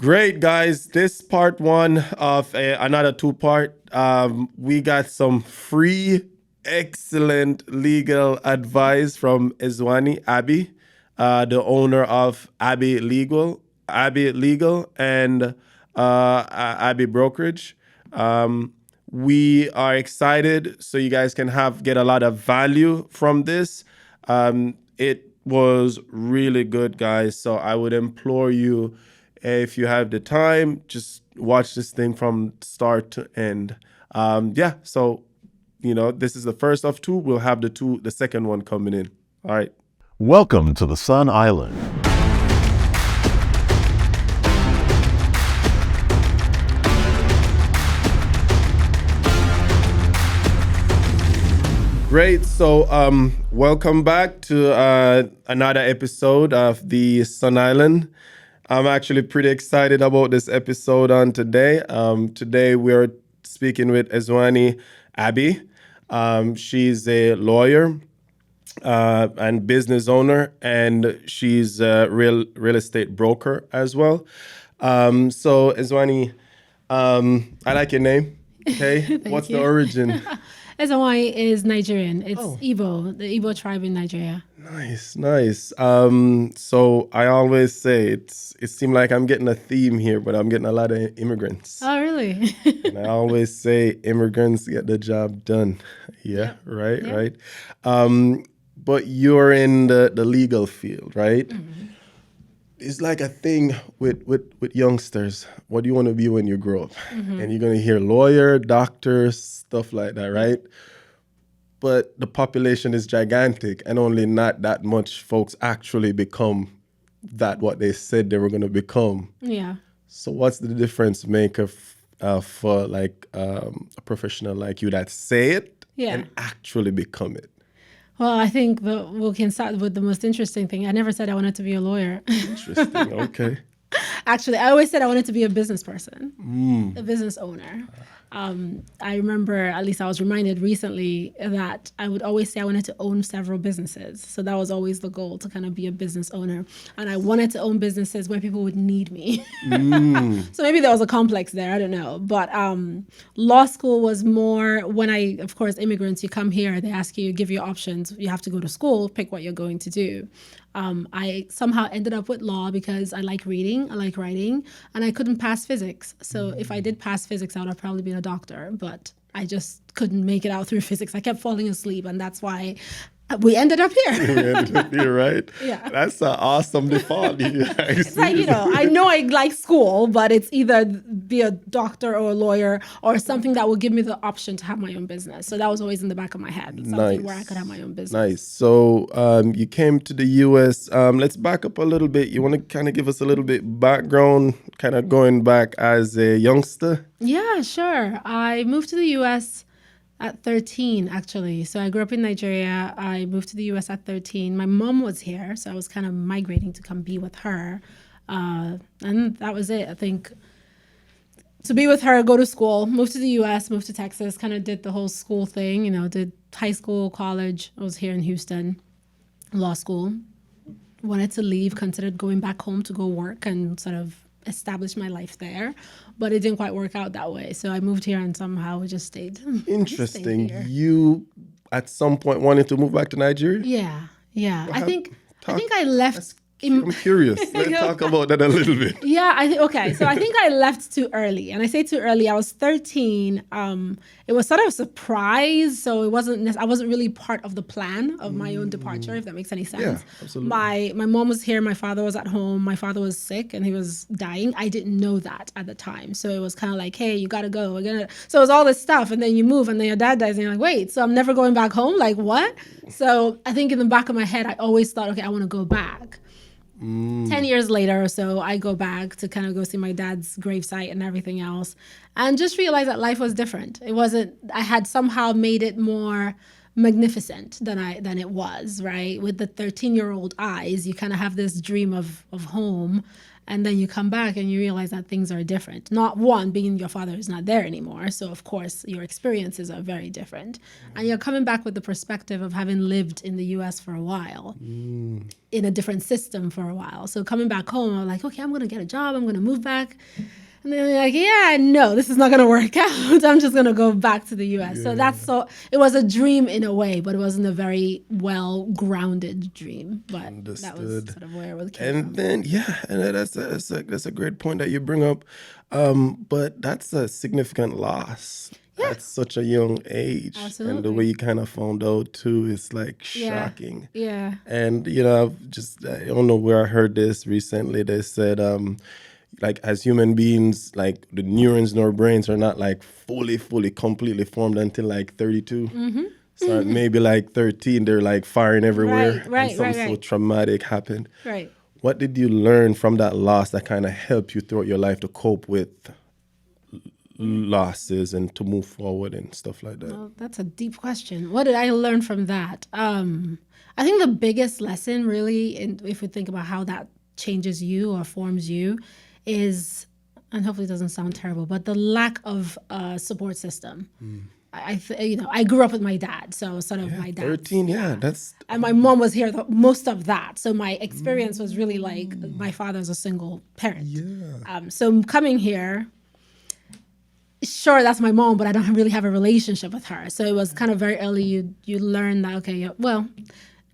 Great, guys. This part one of another two-part. We got some free, excellent legal advice from Ezenwanyi Abii, the owner of Abii Legal, and Abii Brokerage. We are excited, so you guys can get a lot of value from this. It was really good, guys. So I would implore you, if you have the time, just watch this thing from start to end. So this is the first of two. We'll have the second one coming in. All right. Welcome to the Sun Island. Great. So welcome back to another episode of the Sun Island. I'm actually pretty excited about this episode on today. Today we're speaking with Ezenwanyi Abii. She's a lawyer and business owner, and she's a real estate broker as well. So Ezenwanyi, I like your name. Okay, what's the origin? Ezenwanyi is Nigerian. It's Igbo, the Igbo tribe in Nigeria. Nice. So I always say it seems like I'm getting a theme here, but I'm getting a lot of immigrants. Oh, really? And I always say immigrants get the job done. Yeah, right. But you're in the legal field, right? Mm-hmm. It's like a thing with youngsters. What do you want to be when you grow up? Mm-hmm. And you're going to hear lawyer, doctor, stuff like that, right? But the population is gigantic, and only not that much folks actually become what they said they were going to become. Yeah. So what's the difference maker for a professional like you that say it and actually become it? Well, I think we can start with the most interesting thing. I never said I wanted to be a lawyer. Interesting. Okay. Actually, I always said I wanted to be a business person, a business owner. I remember, at least I was reminded recently, that I would always say I wanted to own several businesses. So that was always the goal, to kind of be a business owner. And I wanted to own businesses where people would need me. So maybe there was a complex there, I don't know. But law school was more of course, immigrants, you come here, they ask you, give you options. You have to go to school, pick what you're going to do. I somehow ended up with law because I like reading, I like writing, and I couldn't pass physics. So if I did pass physics, I would have probably been a doctor, but I just couldn't make it out through physics. I kept falling asleep, and that's why we ended up here. We ended up here, right? Yeah. That's an awesome default. It's like, I know I like school, but it's either be a doctor or a lawyer or something that will give me the option to have my own business. So that was always in the back of my head, something where I could have my own business. Nice. So you came to the U.S. Let's back up a little bit. You want to kind of give us a little bit background, kind of going back as a youngster? Yeah, sure. I moved to the U.S. at 13, actually. So I grew up in Nigeria. I moved to the U.S. at 13. My mom was here, so I was kind of migrating to come be with her. And that was it. I think to be with her, go to school, move to the U.S., move to Texas, kind of did the whole school thing, did high school, college. I was here in Houston, law school. Wanted to leave, considered going back home to go work and sort of establish my life there, but it didn't quite work out that way. So I moved here and somehow we just stayed. Interesting. You at some point wanted to move back to Nigeria? Yeah. I think I left. I'm curious. Let's talk about that a little bit. Yeah, okay. So I think I left too early. And I say too early, I was 13. It was sort of a surprise. So I wasn't really part of the plan of my own departure, if that makes any sense. Yeah, absolutely. My mom was here. My father was at home. My father was sick and he was dying. I didn't know that at the time. So it was kind of like, hey, you got to go. So it was all this stuff. And then you move and then your dad dies and you're like, wait, so I'm never going back home? Like what? So I think in the back of my head, I always thought, okay, I want to go back. 10 years later or so, I go back to kind of go see my dad's gravesite and everything else, and just realize that life was different. I had somehow made it more magnificent than it was, right? With the 13-year-old eyes, you kind of have this dream of home, And then you come back and you realize that things are different. Not one, being your father is not there anymore. So, of course, your experiences are very different. And you're coming back with the perspective of having lived in the US for a while, in a different system for a while. So, coming back home, I'm like, okay, I'm going to get a job. I'm going to move back. And then you're like, yeah, no, this is not going to work out. I'm just going to go back to the US. So it was a dream in a way, but it wasn't a very well-grounded dream. But that was sort of where it came from. And then, and that's a great point that you bring up. But that's a significant loss at such a young age. Absolutely. And the way you kind of found out too is like shocking. Yeah. And, I don't know where I heard this recently. They said, like as human beings, like the neurons in our brains are not like fully, completely formed until like 32. So maybe like 13, they're like firing everywhere. Right, and something so traumatic happened. Right. What did you learn from that loss that kind of helped you throughout your life to cope with losses and to move forward and stuff like that? Well, that's a deep question. What did I learn from that? I think the biggest lesson really, if we think about how that changes you or forms you, is, and hopefully it doesn't sound terrible, but the lack of a support system. I grew up with my dad, so sort of my dad. 13, that's... And my mom was here most of that. So my experience was really like my father's a single parent. So coming here, sure, that's my mom, but I don't really have a relationship with her. So it was kind of very early you learn that, okay, well,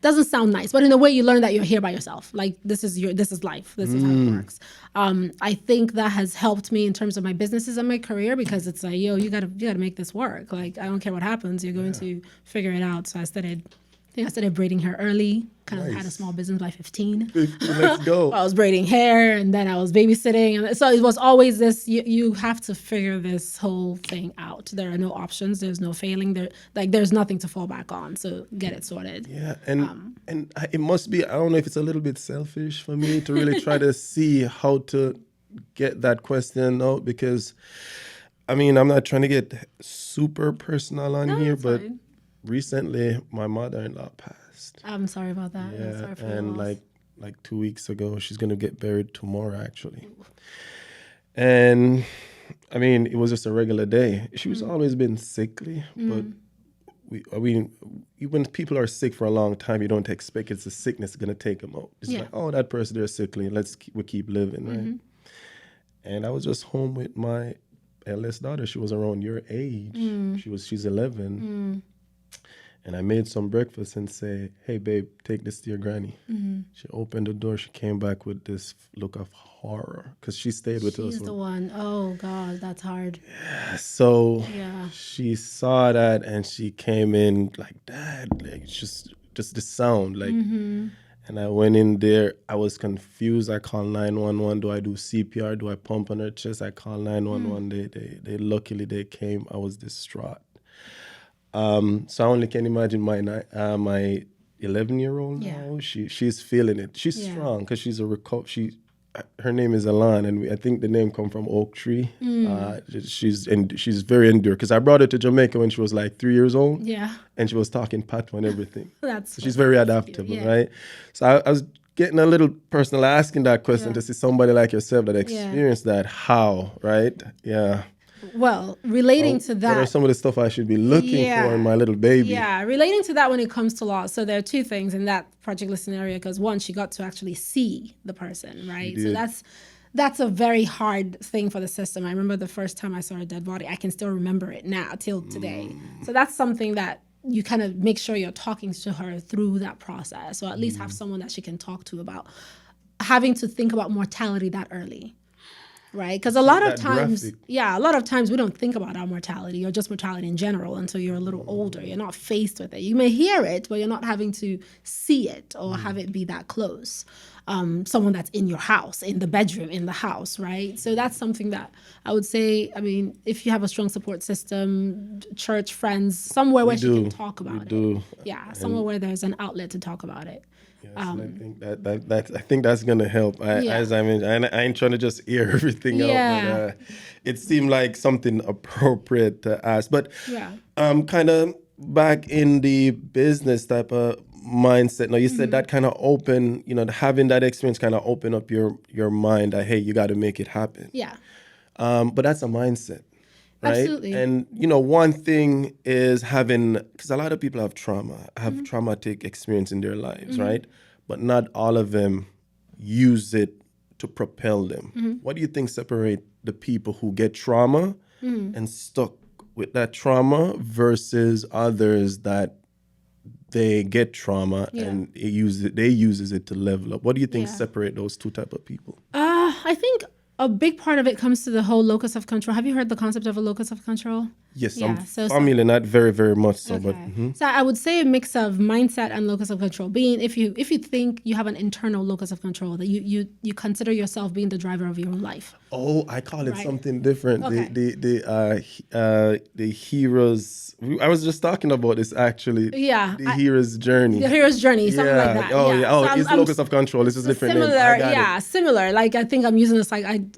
doesn't sound nice, but in a way you learn that you're here by yourself. Like this is life. This is how it works. I think that has helped me in terms of my businesses and my career, because it's like, you gotta make this work. Like I don't care what happens, you're going to figure it out. So I started braiding hair early. Kind of had a small business by 15. Let's go. I was braiding hair, and then I was babysitting, and so it was always this. You have to figure this whole thing out. There are no options. There's no failing. There's nothing to fall back on. So get it sorted. Yeah, and it must be. I don't know if it's a little bit selfish for me to really try to see how to get that question out, because, I mean, I'm not trying to get super personal on here, but fine. Recently my mother-in-law passed. I'm sorry about that. Yeah, sorry for and your loss. like 2 weeks ago, she's gonna get buried tomorrow, actually. And I mean, it was just a regular day. She was always been sickly, but when people are sick for a long time, you don't expect it's the sickness gonna take them out. It's like, oh, that person, they're sickly. We keep living, right? And I was just home with my eldest daughter. She was around your age. She's 11. And I made some breakfast and say, hey, babe, take this to your granny. She opened the door. She came back with this look of horror, because she stayed with us. She's the one. Oh, God, that's hard. So Yeah. she saw that and she came in like, Dad, like just the sound. Like, and I went in there. I was confused. I called 911. Do I do CPR? Do I pump on her chest? I called 911. They luckily they came. I was distraught. So I only can imagine my 11-year-old now. She's feeling it. She's strong because she's her name is Alan, and I think the name come from Oak Tree. She's very endured, because I brought her to Jamaica when she was like 3 years old. Yeah. And she was talking patois and everything. She's what very makes adaptable, you, right? So I was getting a little personal, asking that question to see somebody like yourself that experienced that. How, right? Yeah. Well, relating to that. What are some of the stuff I should be looking for in my little baby? Yeah, relating to that when it comes to loss. So there are two things in that particular scenario, because one, she got to actually see the person, right? So that's a very hard thing for the system. I remember the first time I saw a dead body. I can still remember it now till today. So that's something that you kind of make sure you're talking to her through that process, or at least have someone that she can talk to about having to think about mortality that early. Right, because a lot of times we don't think about our mortality or just mortality in general until you're a little older. You're not faced with it. You may hear it, but you're not having to see it or have it be that close. Someone that's in your house, in the bedroom, in the house, right? So that's something that I would say, I mean, if you have a strong support system, church, friends, somewhere where she can talk about it. Yeah, somewhere where there's an outlet to talk about it. Yes, and I think that's gonna help. As I mentioned, I ain't trying to just air everything out, but it seemed like something appropriate to ask. But kind of back in the business type of mindset. Now you said that kind of open, having that experience kind of open up your mind that, hey, you got to make it happen. Yeah. But that's a mindset, right? Absolutely. And one thing is because a lot of people have traumatic experience in their lives, right? But not all of them use it to propel them. What do you think separate the people who get trauma and stuck with that trauma versus others that they get trauma and they uses it to level up? What do you think separate those two type of people? I think a big part of it comes to the whole locus of control. Have you heard the concept of a locus of control? Yes, I'm familiar, not very, very much so, Okay. but So I would say a mix of mindset and locus of control. Being if you think you have an internal locus of control, that you consider yourself being the driver of your own life. Oh, I call it something different. Okay. The hero's. I was just talking about this actually. Yeah, The hero's journey. The hero's journey, something like that. Oh, yeah. Oh, So it's locus of control. This is different. Similar, name. I got it. similar. Like I think I'm using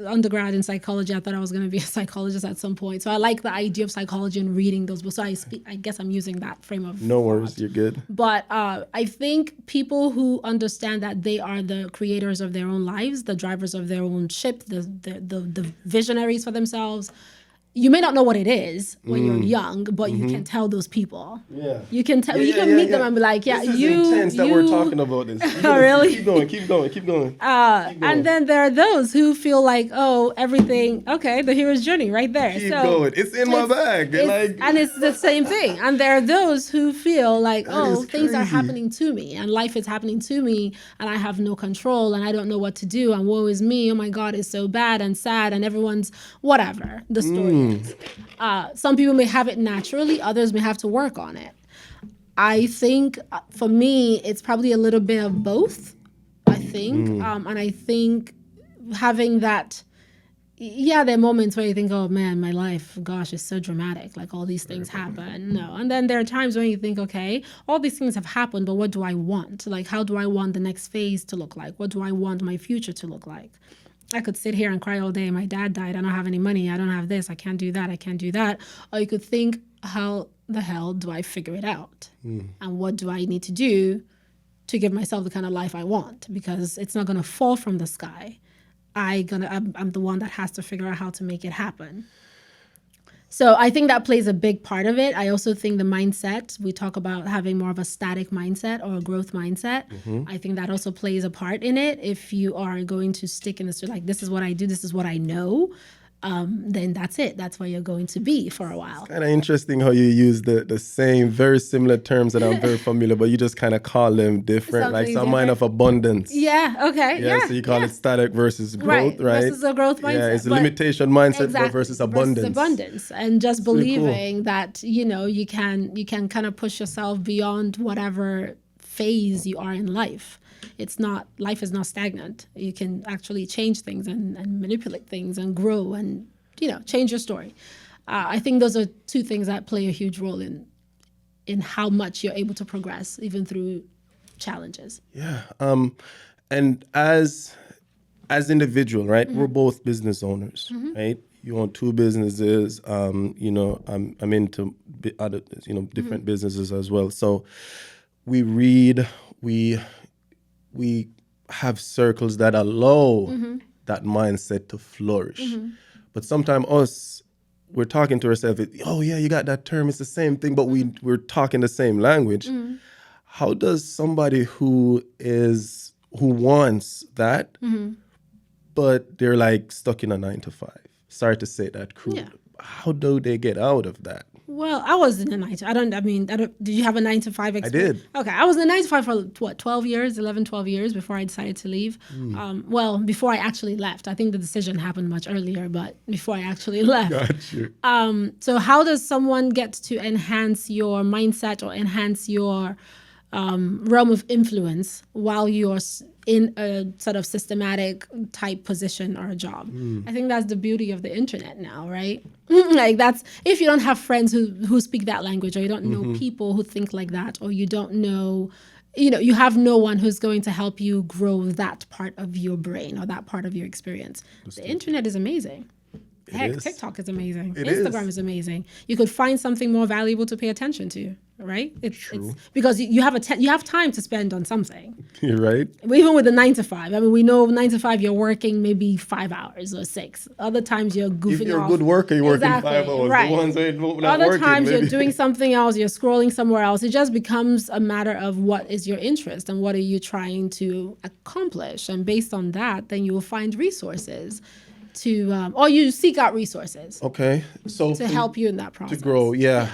undergrad in psychology. I thought I was going to be a psychologist at some point. So I like the idea of psychology and reading those books. So I guess I'm using that frame of No thought. worries, you're good. But I think people who understand that they are the creators of their own lives, the drivers of their own ship, the visionaries for themselves. You may not know what it is when you're young, but you can tell those people. Yeah. You can tell. You can meet them and be like, yeah, this is intense that we're talking about this. Oh, really? Keep going. And then there are those who feel like, oh, everything, okay, the hero's journey right there. Keep going. It's in my bag. And it's the same thing. And there are those who feel like, oh, things are crazy. happening to me and life is happening to me and I have no control and I don't know what to do and woe is me. Oh my God, it's so bad and sad and everyone's whatever the story is. Some people may have it naturally, others may have to work on it. I think for me, it's probably a little bit of both, I think. And I think having that, there are moments where you think, oh man, my life, gosh, is so dramatic. Like all these things happen. No. And then there are times when you think, okay, all these things have happened, but what do I want? Like, how do I want the next phase to look like? What do I want my future to look like? I could sit here and cry all day. My dad died. I don't have any money. I don't have this. I can't do that. I can't do that. Or you could think, how the hell do I figure it out? And what do I need to do to give myself the kind of life I want? Because it's not going to fall from the sky. I'm the one that has to figure out how to make it happen. So I think that plays a big part of it. I also think the mindset, we talk about having more of a static mindset or a growth mindset. I think that also plays a part in it. If you are going to stick in this, like, this is what I do, this is what I know, then that's it. That's where you're going to be for a while. Kind of interesting how you use the same, very similar terms that I'm very familiar, but you just kind of call them different. Something like some mind of abundance. Yeah, okay. Yeah, so you call it static versus growth, right? Versus a growth mindset. Yeah, it's a limitation mindset Exactly, versus abundance. Abundance. And just really believing that, you can kind of push yourself beyond whatever phase you are in life. Life is not stagnant. You can actually change things and manipulate things and grow and, change your story. I think those are two things that play a huge role in how much you're able to progress, even through challenges. Yeah. And as individual, right? We're both business owners, right? You own two businesses. I'm into other, different businesses as well. So we read, we have circles that allow that mindset to flourish. But sometimes we're talking to ourselves, oh yeah, you got that term, it's the same thing, but we're talking the same language. How does somebody who wants that, but they're like stuck in a 9-to-5, sorry to say that crude, how do they get out of that? Well, I was in a 9 to, did you have a 9-to-5 experience? I did. Okay, I was in a 9-to-5 for what, 12 years before I decided to leave. Before I actually left. I think the decision happened much earlier, but before I actually left. Got you. So how does someone get to enhance your mindset or enhance your realm of influence while you're in a sort of systematic type position or a job? I think that's the beauty of the internet now, right? Like that's, if you don't have friends who speak that language, or you don't know people who think like that, or you don't know, you have no one who's going to help you grow that part of your brain or that part of your experience. The internet is amazing. Heck, TikTok is amazing. Instagram is amazing. You could find something more valuable to pay attention to, right? It's because you have you have time to spend on something. You're right. Even with the 9 to 5, I mean, we know 9 to 5 you're working maybe 5 hours or 6. Other times you're goofing off. If you're a good worker, you're working 5 hours. Right. The ones that not Other working, times maybe. you're doing something else, you're scrolling somewhere else. It just becomes a matter of what is your interest and what are you trying to accomplish. And based on that, then you will find resources to, or you seek out resources Okay, so to help you in that process. to grow. Yeah.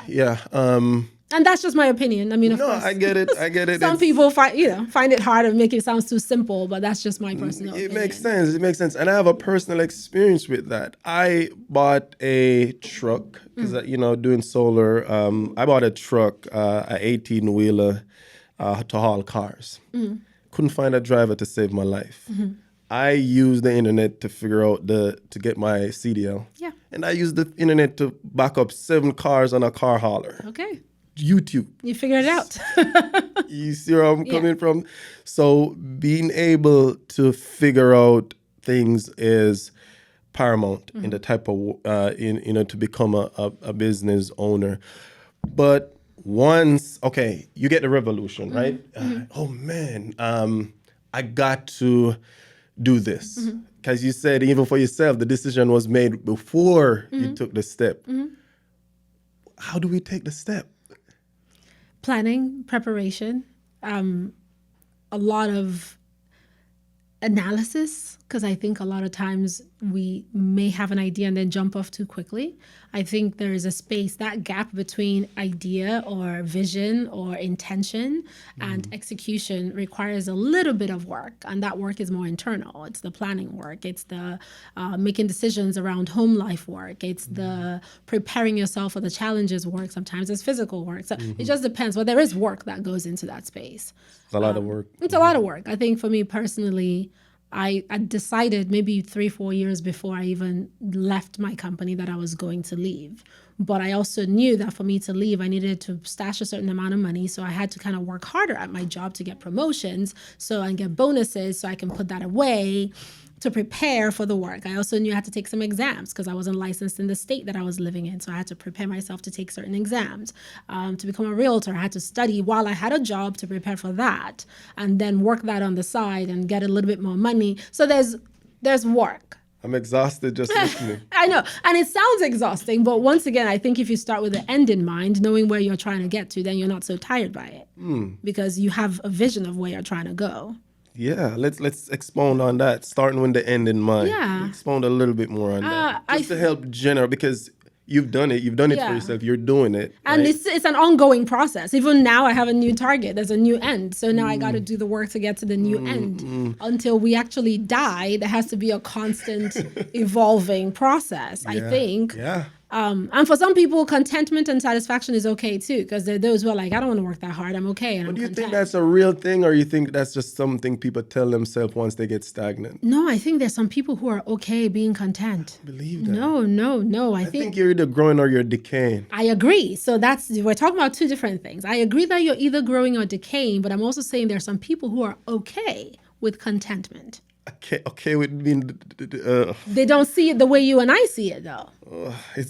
And that's just my opinion. I mean, of No, course, I get it. some people find it hard and make it sound too simple, but that's just my personal It opinion. makes sense. It makes sense. And I have a personal experience with that. I bought a truck because, doing solar, I bought a truck, an 18-wheeler to haul cars. Couldn't find a driver to save my life. I used the internet to figure out to get my CDL. Yeah. And I used the internet to back up 7 cars on a car hauler. Okay. YouTube. You figured it out. You see where I'm coming from? So being able to figure out things is paramount in the type of to become a business owner. But once you get the revolution, right? Oh man, I got to do this because you said even for yourself the decision was made before you took the step. How do we take the step? Planning, preparation, a lot of analysis, because I think a lot of times we may have an idea and then jump off too quickly. I think there is a space, that gap between idea or vision or intention and execution requires a little bit of work. And that work is more internal. It's the planning work. It's the making decisions around home life work. It's the preparing yourself for the challenges work. Sometimes it's physical work. So it just depends. But there is work that goes into that space. It's a lot of work. It's a lot of work. I think for me personally, I decided maybe 3-4 years before I even left my company that I was going to leave. But I also knew that for me to leave, I needed to stash a certain amount of money. So I had to kind of work harder at my job to get promotions and get bonuses so I can put that away to prepare for the work. I also knew I had to take some exams because I wasn't licensed in the state that I was living in. So I had to prepare myself to take certain exams. To become a realtor, I had to study while I had a job to prepare for that and then work that on the side and get a little bit more money. So there's work. I'm exhausted just listening. I know. And it sounds exhausting, but once again, I think if you start with the end in mind, knowing where you're trying to get to, then you're not so tired by it because you have a vision of where you're trying to go. Yeah, let's expound on that, starting with the end in mind. Yeah. Expound a little bit more on that. Just to help general, because you've done it for yourself, you're doing it. And right? it's an ongoing process. Even now I have a new target, there's a new end. So now I got to do the work to get to the new end. Until we actually die, there has to be a constant evolving process, I think. Yeah. And for some people, contentment and satisfaction is okay too, because there are those who are like, I don't want to work that hard. I'm okay. And But I'm do you content. think that's a real thing, or you think that's just something people tell themselves once they get stagnant? No, I think there's some people who are okay being content. Believe that. No. I I think think you're either growing or you're decaying. I agree. So we're talking about two different things. I agree that you're either growing or decaying, but I'm also saying there are some people who are okay with contentment. Okay with being. They don't see it the way you and I see it, though.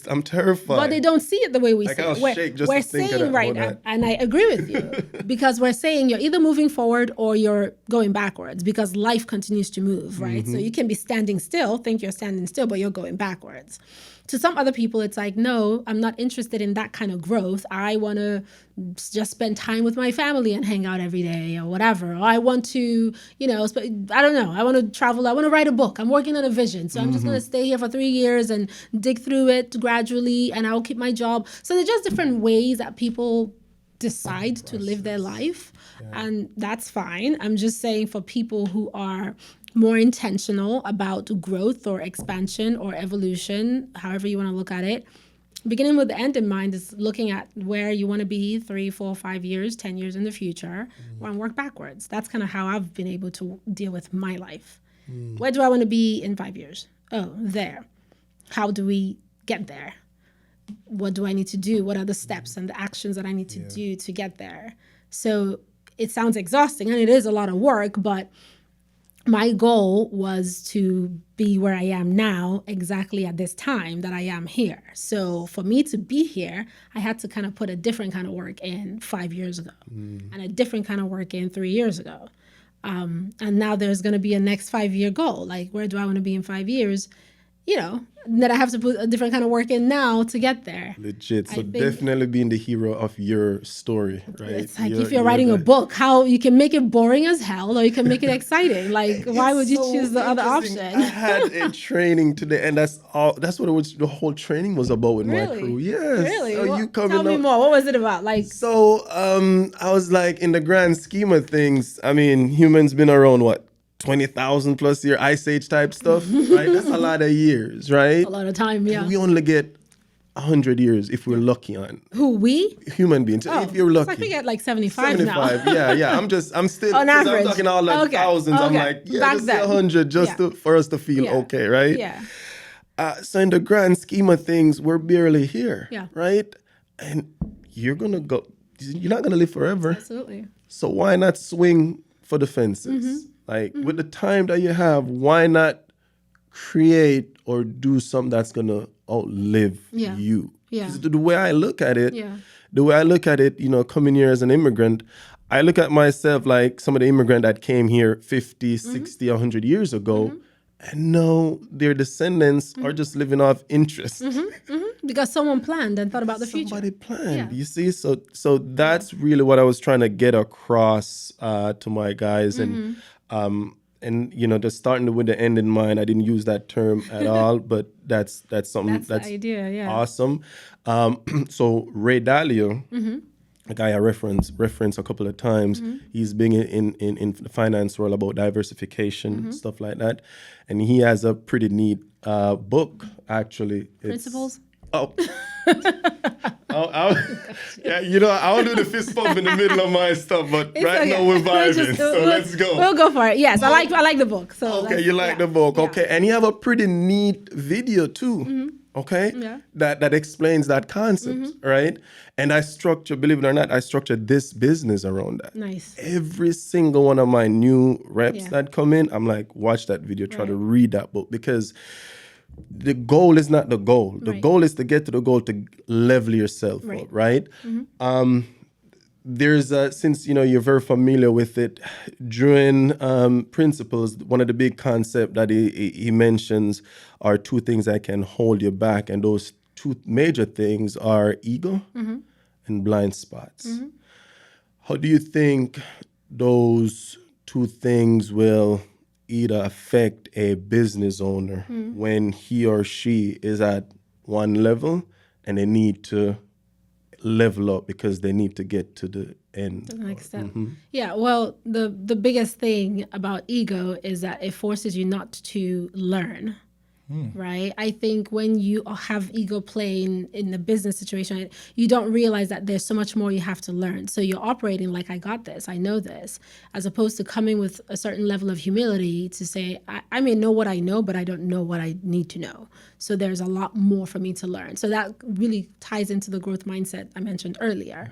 I'm terrified. But they don't see it the way we see I'll it. shake just We're to think of saying that, right, about that. and I agree with you, because we're saying you're either moving forward or you're going backwards because life continues to move, right? So you can be standing still, think you're standing still, but you're going backwards. To some other people, it's like, no, I'm not interested in that kind of growth. I want to just spend time with my family and hang out every day or whatever. Or I want to, I don't know. I want to travel. I want to write a book. I'm working on a vision. So I'm just going to stay here for 3 years and dig through it gradually, and I'll keep my job. So there's just different ways that people decide to live their life. And that's fine. I'm just saying for people who are more intentional about growth or expansion or evolution, however you want to look at it, beginning with the end in mind is looking at where you want to be 3, 4, 5 years, 10 years in the future, and work backwards. That's kind of how I've been able to deal with my life. Where do I want to be in 5 years? Oh, there. How do we get there? What do I need to do? What are the steps and the actions that I need to do to get there? So it sounds exhausting, and it is a lot of work, but my goal was to be where I am now exactly at this time that I am here. So for me to be here, I had to kind of put a different kind of work in 5 years ago and a different kind of work in 3 years ago. And now there's going to be a next 5-year goal. Like, where do I want to be in 5 years? You know, that I have to put a different kind of work in now to get there. Legit. So think- definitely being the hero of your story, right? It's like if you're writing a book, how you can make it boring as hell or you can make it exciting. Like, why would you so choose the other interesting. option? I had a training today, and that's all. That's what it was. The whole training was about with my crew. Yes. Really? So What- you coming tell me up- more. What was it about? Like, So I was like, in the grand scheme of things, I mean, humans been around what 20,000 plus year ice age type stuff, right? That's a lot of years, right? a lot of time, yeah. We only get 100 years if we're lucky on Who, we? human beings. Oh, if you're lucky. I think at like 75 75, now. yeah. I'm still, On 'cause average. I'm talking all like Okay, thousands. I'm okay. like, yeah, Back just say then. 100 just Yeah. for us to feel Yeah. okay, right? Yeah. So in the grand scheme of things, we're barely here, Yeah. right? And you're not gonna live forever. Absolutely. So why not swing for the fences? Like with the time that you have, why not create or do something that's gonna outlive Yeah. you? Yeah. 'Cause the way I look at it, Yeah. coming here as an immigrant, I look at myself like some of the immigrant that came here 50, 60, 100 years ago, and now their descendants are just living off interest. Because someone planned and thought about the future. Somebody planned, Yeah. you see. So that's really what I was trying to get across to my guys, and just starting with the end in mind. I didn't use that term at all, but that's something That's the idea, yeah. awesome. So Ray Dalio, a guy I reference a couple of times, he's been in the finance world about diversification, stuff like that, and he has a pretty neat book actually. Principles? Oh. Yeah, I'll do the fist bump in the middle of my stuff, but It's right okay. now we're We'll vibing, so let's go. We'll go for it. Yes, I like the book. So Okay, let's- you like yeah. the book. Yeah. Okay, and you have a pretty neat video too. Okay, Yeah. that explains that concept, right? And believe it or not, I structured this business around that. Nice. Every single one of my new reps Yeah. that come in, I'm like, watch that video, try to Right. read that book, because the goal is not the goal. The Right. goal is to get to the goal to level yourself Right. up, right? There's since you're very familiar with it, Druin principles. One of the big concepts that he mentions are two things that can hold you back, and those two major things are ego and blind spots. How do you think those two things will either affect a business owner when he or she is at one level and they need to level up because they need to get to the end? The next step. Yeah, well, the biggest thing about ego is that it forces you not to learn. Right? I think when you have ego playing in the business situation, you don't realize that there's so much more you have to learn. So you're operating like, I got this, I know this, as opposed to coming with a certain level of humility to say, I may know what I know, but I don't know what I need to know. So there's a lot more for me to learn. So that really ties into the growth mindset I mentioned earlier.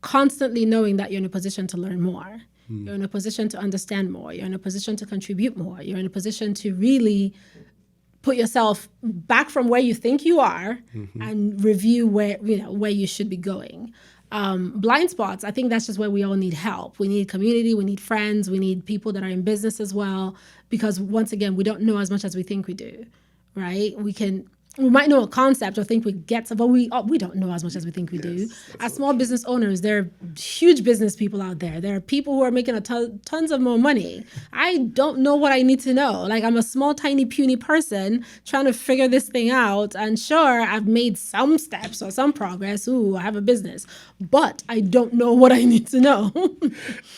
Constantly knowing that you're in a position to learn more. You're in a position to understand more. You're in a position to contribute more. You're in a position to really put yourself back from where you think you are and review where you should be going. Blind spots, I think that's just where we all need help. We need community, we need friends, we need people that are in business as well, because once again, we don't know as much as we think we do, right? We might know a concept or think we get some, but we don't know as much as we think we do. As small business owners, there are huge business people out there. There are people who are making tons of more money. I don't know what I need to know. Like, I'm a small, tiny, puny person trying to figure this thing out. And sure, I've made some steps or some progress. Ooh, I have a business, but I don't know what I need to know.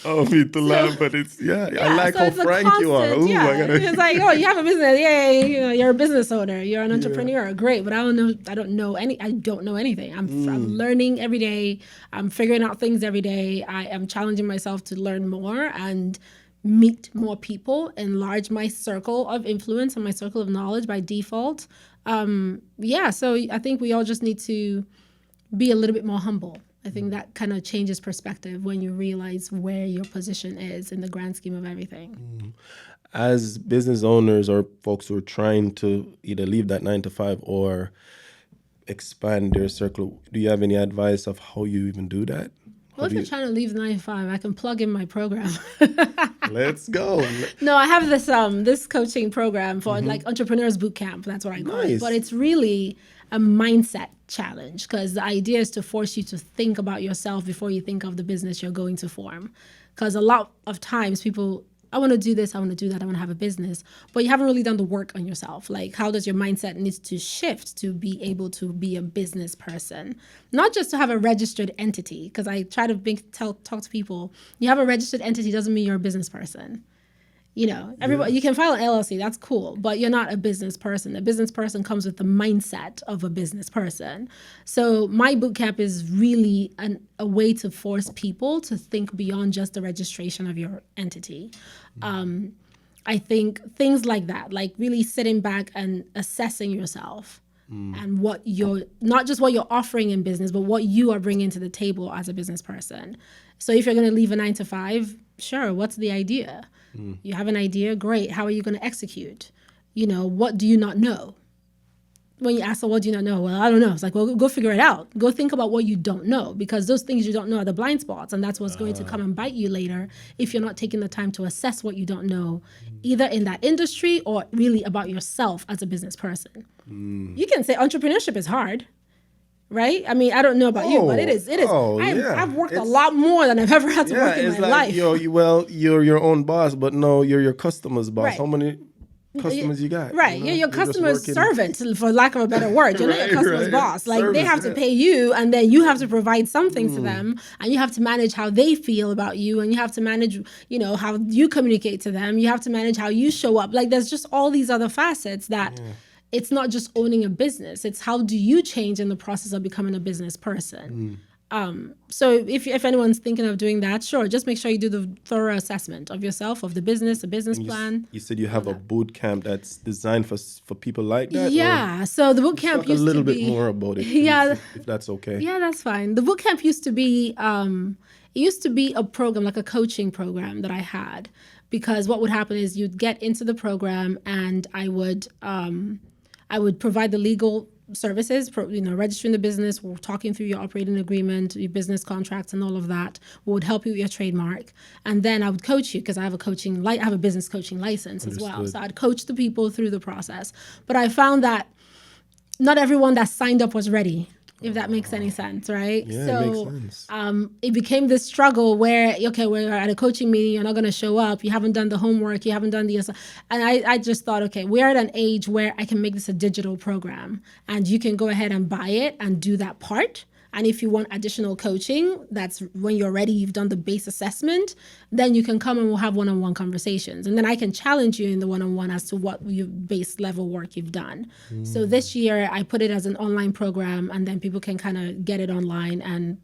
Oh, me to laugh, but it's I like so how it's a frank you are. constant- Ooh, yeah. I gotta. It's like, oh, you have a business. Yay, you're a business owner. You're an entrepreneur. Great, but I don't know anything. I'm learning every day. I'm figuring out things every day. I am challenging myself to learn more and meet more people, enlarge my circle of influence and my circle of knowledge by default. So I think we all just need to be a little bit more humble. I think that kind of changes perspective when you realize where your position is in the grand scheme of everything. as business owners or folks who are trying to either leave that 9 to 5 or expand their circle, do you have any advice of how you even do that? Well, if you're trying to leave 9 to 5, I can plug in my program. Let's go. No, I have this coaching program for like entrepreneurs boot camp. That's what I call it. Nice. But it's really a mindset challenge, because the idea is to force you to think about yourself before you think of the business you're going to form. Because a lot of times people, I want to do this, I want to do that, I want to have a business, but you haven't really done the work on yourself. Like, how does your mindset need to shift to be able to be a business person? Not just to have a registered entity, because I try to talk to people, you have a registered entity doesn't mean you're a business person. You know, everybody, you can file an LLC, that's cool, but you're not a business person. A business person comes with the mindset of a business person. So my bootcamp is really a way to force people to think beyond just the registration of your entity. I think things like that, like really sitting back and assessing yourself and what you're, not just what you're offering in business, but what you are bringing to the table as a business person. So if you're going to leave a 9 to 5, sure, what's the idea? You have an idea, great. How are you going to execute? You know, what do you not know? When you ask them, what do you not know? Well, I don't know. It's like, well, go figure it out. Go think about what you don't know, because those things you don't know are the blind spots. And that's what's going to come and bite you later if you're not taking the time to assess what you don't know, either in that industry or really about yourself as a business person. You can say entrepreneurship is hard. Right? I mean, I don't know about you, but it is. Oh, I've worked a lot more than I've ever had to work in it's my like, life. you're your own boss, but no, you're your customer's boss. Right. How many customers you got? Right. You know? You're your You're just customer's working- servant, for lack of a better word. You're not your customer's right. boss. Like, they Service, have to yeah. pay you, and then you have to provide something to them, and you have to manage how they feel about you, and you have to manage, you know, how you communicate to them. You have to manage how you show up. Like, there's just all these other facets that it's not just owning a business. It's how do you change in the process of becoming a business person. So if anyone's thinking of doing that, sure, just make sure you do the thorough assessment of yourself, of the business, a business plan. You said you have a boot camp that's designed for people like that? Yeah. So the boot camp Talk a used little to bit be more about it, Yeah. if that's okay. Yeah, that's fine. The boot camp used to be it used to be a program, like a coaching program that I had, because what would happen is you'd get into the program and I would provide the legal services, registering the business, we're talking through your operating agreement, your business contracts, and all of that. We would help you with your trademark, and then I would coach you, because I have I have a business coaching license as well. So I'd coach the people through the process. But I found that not everyone that signed up was ready, if that makes any sense, right? Yeah, So it makes sense. it became this struggle where, okay, we're at a coaching meeting, you're not going to show up, you haven't done the homework, you haven't done the, and I just thought, okay, we're at an age where I can make this a digital program, and you can go ahead and buy it and do that part. And if you want additional coaching, that's when you're ready, you've done the base assessment, then you can come and we'll have one-on-one conversations. And then I can challenge you in the one-on-one as to what your base level work you've done. So this year I put it as an online program, and then people can kind of get it online and,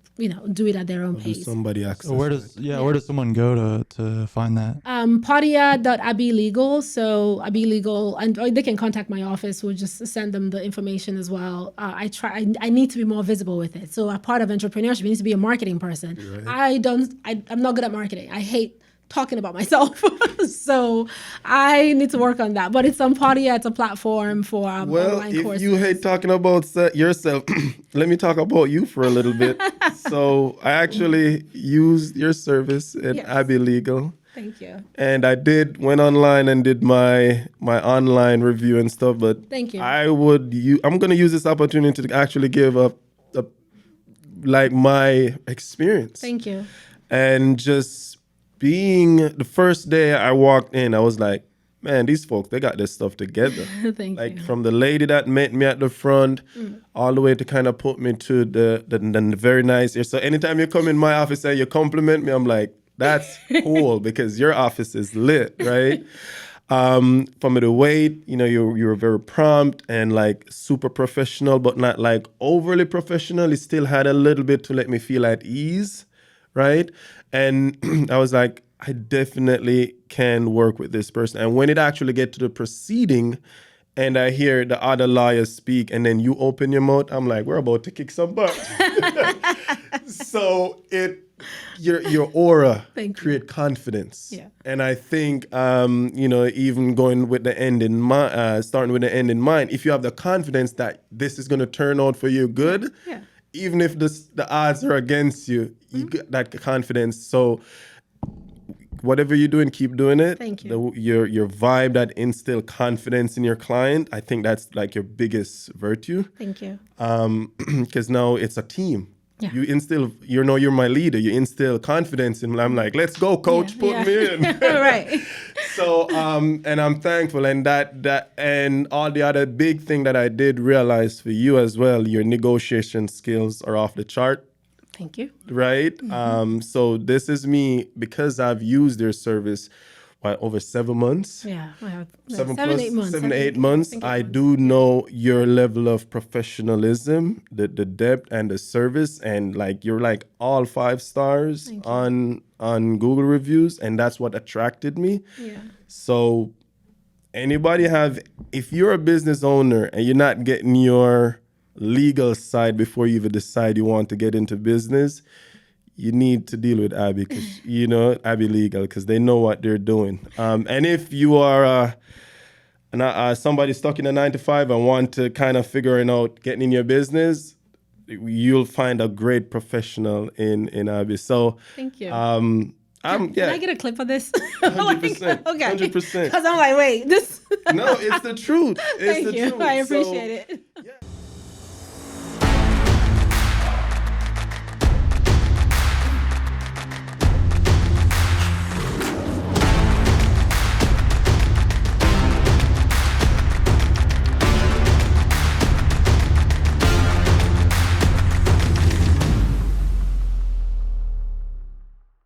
do it at their own pace. Somebody access. So where does someone go to find that? Padia.Abii Legal. So Abii Legal, and they can contact my office. We'll just send them the information as well. I need to be more visible with it. So a part of entrepreneurship, you need to be a marketing person. Right. I'm not good at marketing. I hate talking about myself. So I need to work on that. But it's on Padia. It's a platform for online courses. If you hate talking about yourself, let me talk about you for a little bit. So I actually used your service at Abii Legal. Thank you. And I went online and did my online review and stuff. But thank you. I'm going to use this opportunity to actually give my experience. Thank you. And just being the first day I walked in, I was like, man, these folks, they got this stuff together. Thank you. From the lady that met me at the front all the way to kind of put me to the very nice ear. So anytime you come in my office and you compliment me, I'm like, that's cool, because your office is lit, right? From the weight, you were very prompt and like super professional, but not like overly professional. It still had a little bit to let me feel at ease, right? And I was like, I definitely can work with this person. And when it actually get to the proceeding and I hear the other lawyers speak and then you open your mouth, I'm like, we're about to kick some butt. So your aura Thank you. create confidence. Yeah. And I think even going with the end in mind, starting with the end in mind, if you have the confidence that this is going to turn out for you good, Yeah. even if the odds are against you, you get that confidence. So whatever you're doing, keep doing it. Thank you. Your vibe that instill confidence in your client, I think that's like your biggest virtue. Thank you. Because now it's a team. Yeah. You instill, you're my leader. You instill confidence in. I'm like, let's go, coach, put me in. Right. So, and I'm thankful, and that and all the other big thing that I did realize for you as well, your negotiation skills are off the chart. Thank you. Right? So this is me because I've used their service over 7 months. Yeah. Well, 7 7, 8 months. to I 8 think. months. think I 8 months. do know your level of professionalism, the depth and the service, and like you're like all 5 stars Thank you. on Google reviews, and that's what attracted me. Yeah. So if you're a business owner and you're not getting your legal side before you even decide you want to get into business, you need to deal with Abii, because Abii Legal, because they know what they're doing. And if you are somebody stuck in a 9 to 5 and want to kind of figuring out getting in your business, you'll find a great professional in Abii. So Thank you. Can I get a clip of this? 100%. Okay. 100%. Because I'm like, wait, this. No, it's the truth. It's Thank the you. truth. I So, appreciate it.